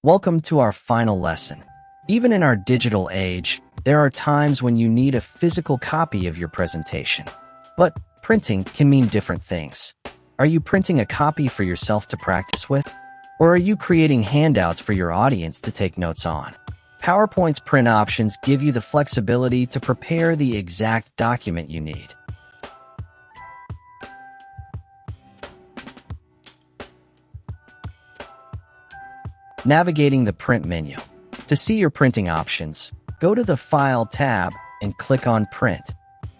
Welcome to our final lesson. Even in our digital age, there are times when you need a physical copy of your presentation. But printing can mean different things. Are you printing a copy for yourself to practice with? Or are you creating handouts for your audience to take notes on? PowerPoint's print options give you the flexibility to prepare the exact document you need. Navigating the print menu. To see your printing options, go to the File tab and click on Print.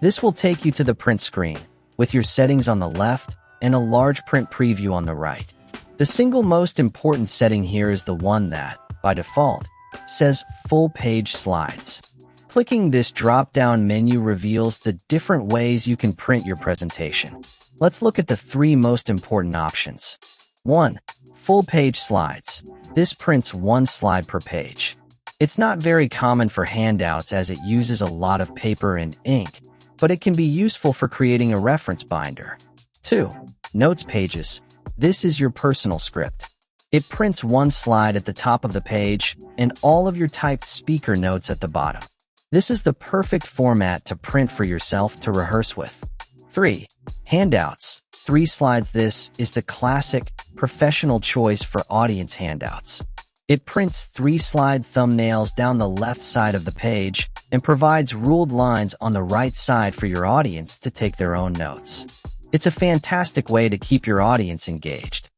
This will take you to the print screen, with your settings on the left and a large print preview on the right. The single most important setting here is the one that, by default, says Full Page Slides. Clicking this drop-down menu reveals the different ways you can print your presentation. Let's look at the three most important options. 1. Full Page Slides. This prints one slide per page. It's not very common for handouts as it uses a lot of paper and ink, but it can be useful for creating a reference binder. 2. Notes Pages. This is your personal script. It prints one slide at the top of the page and all of your typed speaker notes at the bottom. This is the perfect format to print for yourself to rehearse with. 3. Handouts. 3 slides. This is the classic, professional choice for audience handouts. It prints 3 slide thumbnails down the left side of the page and provides ruled lines on the right side for your audience to take their own notes. It's a fantastic way to keep your audience engaged.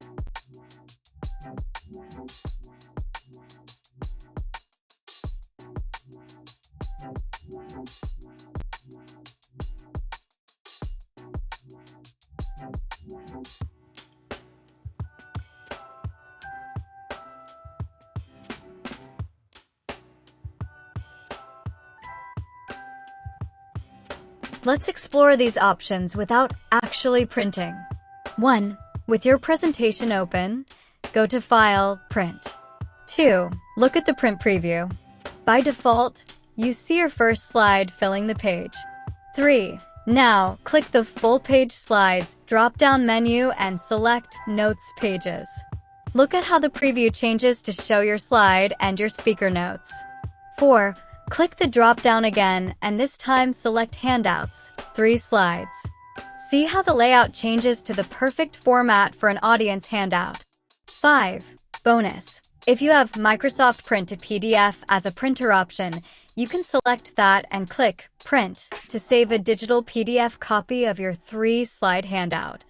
Let's explore these options without actually printing. 1. With your presentation open, go to File, Print. 2. Look at the print preview. By default, you see your first slide filling the page. 3. Now, click the Full Page Slides drop-down menu and select Notes Pages. Look at how the preview changes to show your slide and your speaker notes. 4. Click the drop-down again, and this time select Handouts, 3 slides. See how the layout changes to the perfect format for an audience handout. 5. Bonus. If you have Microsoft Print to PDF as a printer option, you can select that and click Print to save a digital PDF copy of your 3-slide handout.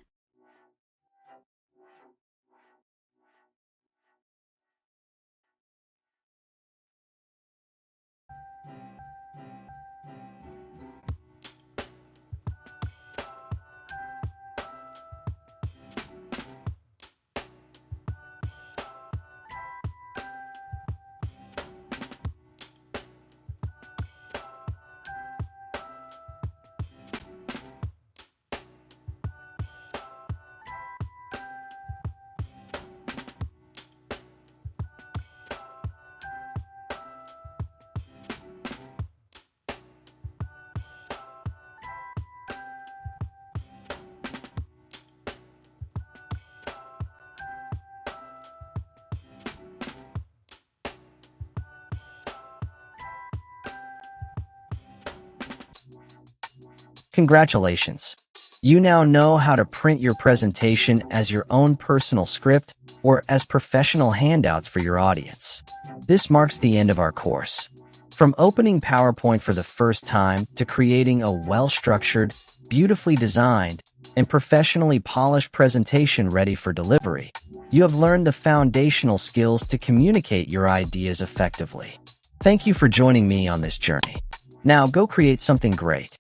Congratulations! You now know how to print your presentation as your own personal script or as professional handouts for your audience. This marks the end of our course. From opening PowerPoint for the first time to creating a well-structured, beautifully designed, and professionally polished presentation ready for delivery, you have learned the foundational skills to communicate your ideas effectively. Thank you for joining me on this journey. Now go create something great.